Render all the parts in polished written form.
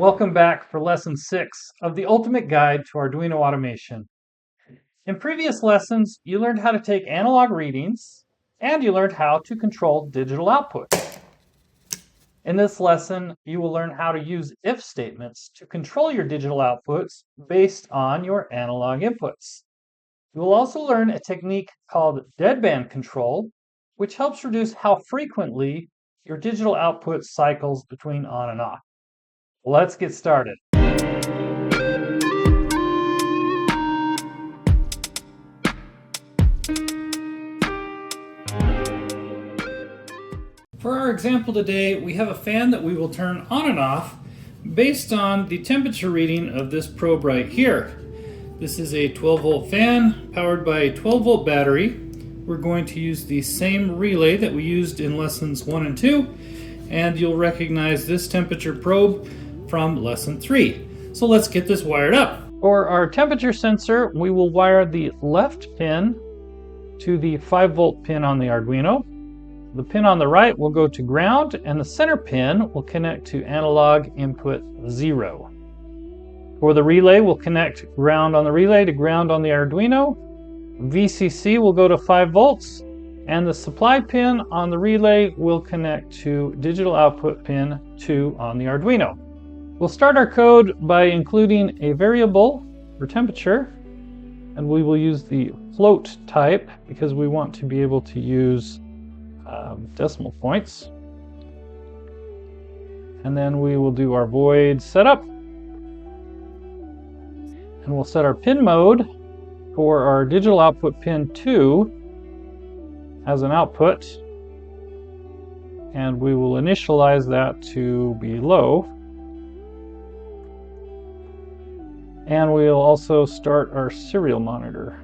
Welcome back for lesson 6 of the ultimate guide to Arduino automation. In previous lessons, you learned how to take analog readings and you learned how to control digital output. In this lesson, you will learn how to use if statements to control your digital outputs based on your analog inputs. You will also learn a technique called deadband control, which helps reduce how frequently your digital output cycles between on and off. Let's get started. For our example today, we have a fan that we will turn on and off based on the temperature reading of this probe right here. This is a 12-volt fan powered by a 12-volt battery. We're going to use the same relay that we used in lessons 1 and 2, and you'll recognize this temperature probe from lesson 3. So let's get this wired up. For our temperature sensor, we will wire the left pin to the 5-volt pin on the Arduino. The pin on the right will go to ground, and the center pin will connect to analog input 0. For the relay, we'll connect ground on the relay to ground on the Arduino. VCC will go to 5 volts, and the supply pin on the relay will connect to digital output pin 2 on the Arduino. We'll start our code by including a variable for temperature, and we will use the float type because we want to be able to use decimal points. And then we will do our void setup, and we'll set our pin mode for our digital output pin 2 as an output, and we will initialize that to be low. And we'll also start our serial monitor.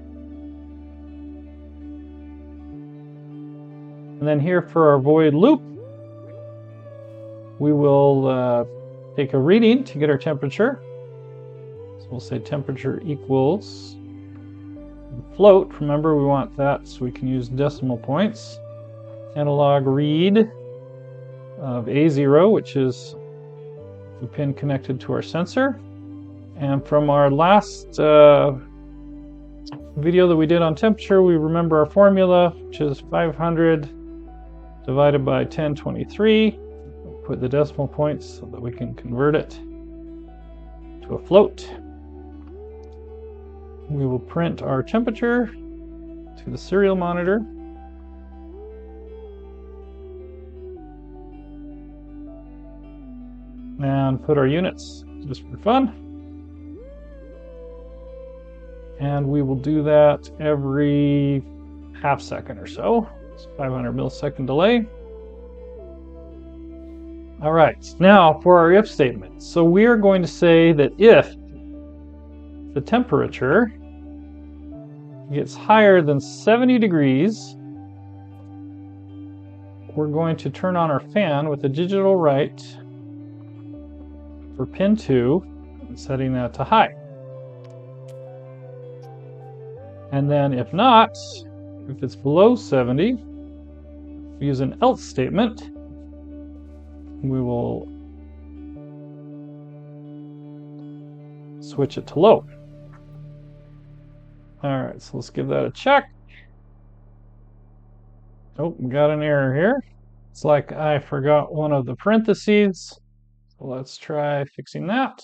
And then here for our void loop, we will take a reading to get our temperature. So we'll say temperature equals float. Remember, we want that so we can use decimal points. Analog read of A0, which is the pin connected to our sensor. And from our last video that we did on temperature, we remember our formula, which is 500 divided by 1023. Put the decimal points so that we can convert it to a float. We will print our temperature to the serial monitor. And put our units just for fun. And we will do that every half second or so. It's 500 millisecond delay. All right, now for our if statement. So we are going to say that if the temperature gets higher than 70 degrees, we're going to turn on our fan with a digital write for pin 2 and setting that to high. And then if not, if it's below 70, we use an else statement. We will switch it to low. All right, so let's give that a check. Oh, we got an error here. It's like I forgot one of the parentheses. So let's try fixing that.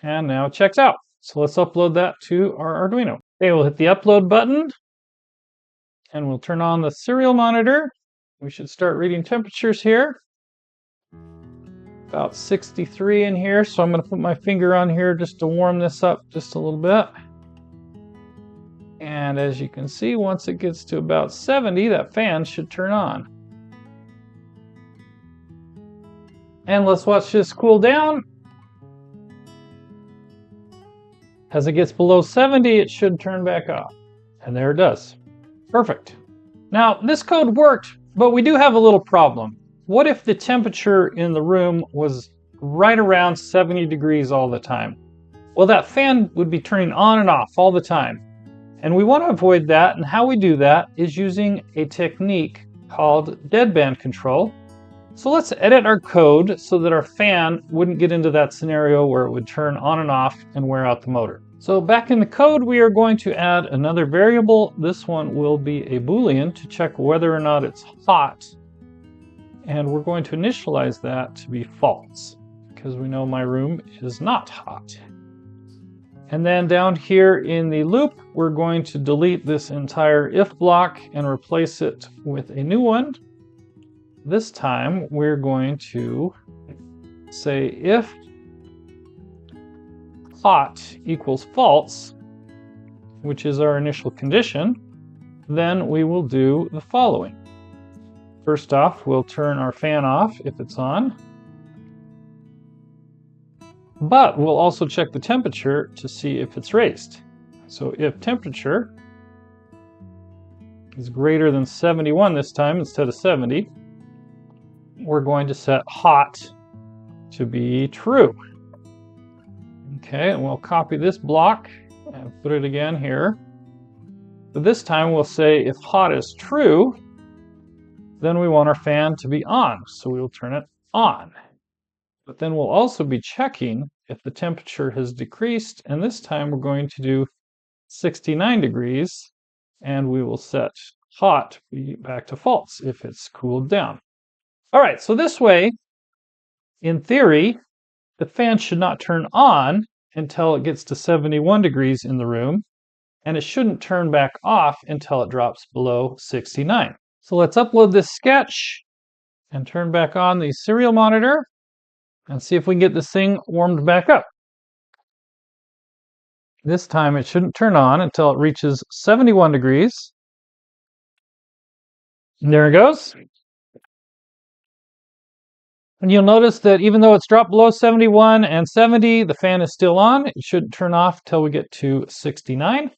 And now it checks out. So let's upload that to our Arduino. Okay, we'll hit the upload button and we'll turn on the serial monitor. We should start reading temperatures here. About 63 in here, so I'm going to put my finger on here just to warm this up just a little bit. And as you can see, once it gets to about 70, that fan should turn on. And let's watch this cool down. As it gets below 70, it should turn back off. And there it does. Perfect. Now, this code worked, but we do have a little problem. What if the temperature in the room was right around 70 degrees all the time? Well, that fan would be turning on and off all the time. And we want to avoid that, and how we do that is using a technique called deadband control. So let's edit our code so that our fan wouldn't get into that scenario where it would turn on and off and wear out the motor. So back in the code, we are going to add another variable. This one will be a Boolean to check whether or not it's hot. And we're going to initialize that to be false because we know my room is not hot. And then down here in the loop, we're going to delete this entire if block and replace it with a new one. This time we're going to say if hot equals false, which is our initial condition, then we will do the following. First off, we'll turn our fan off if it's on, but we'll also check the temperature to see if it's raised. So if temperature is greater than 71 this time instead of 70, we're going to set hot to be true. Okay, and we'll copy this block and put it again here. But this time we'll say if hot is true, then we want our fan to be on, so we will turn it on. But then we'll also be checking if the temperature has decreased, and this time we're going to do 69 degrees, and we will set hot back to false if it's cooled down. All right, so this way, in theory, the fan should not turn on until it gets to 71 degrees in the room, and it shouldn't turn back off until it drops below 69. So let's upload this sketch and turn back on the serial monitor and see if we can get this thing warmed back up. This time it shouldn't turn on until it reaches 71 degrees. And there it goes. And you'll notice that even though it's dropped below 71 and 70, the fan is still on. It shouldn't turn off till we get to 69.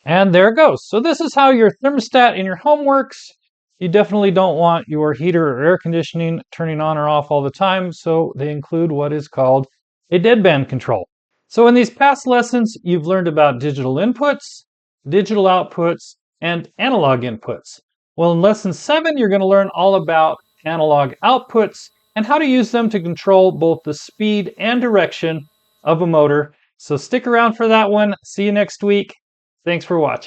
And there it goes. So this is how your thermostat in your home works. You definitely don't want your heater or air conditioning turning on or off all the time, so they include what is called a deadband control. So in these past lessons, you've learned about digital inputs, digital outputs, and analog inputs. Well, in lesson 7, you're going to learn all about analog outputs and how to use them to control both the speed and direction of a motor. So stick around for that one. See you next week. Thanks for watching.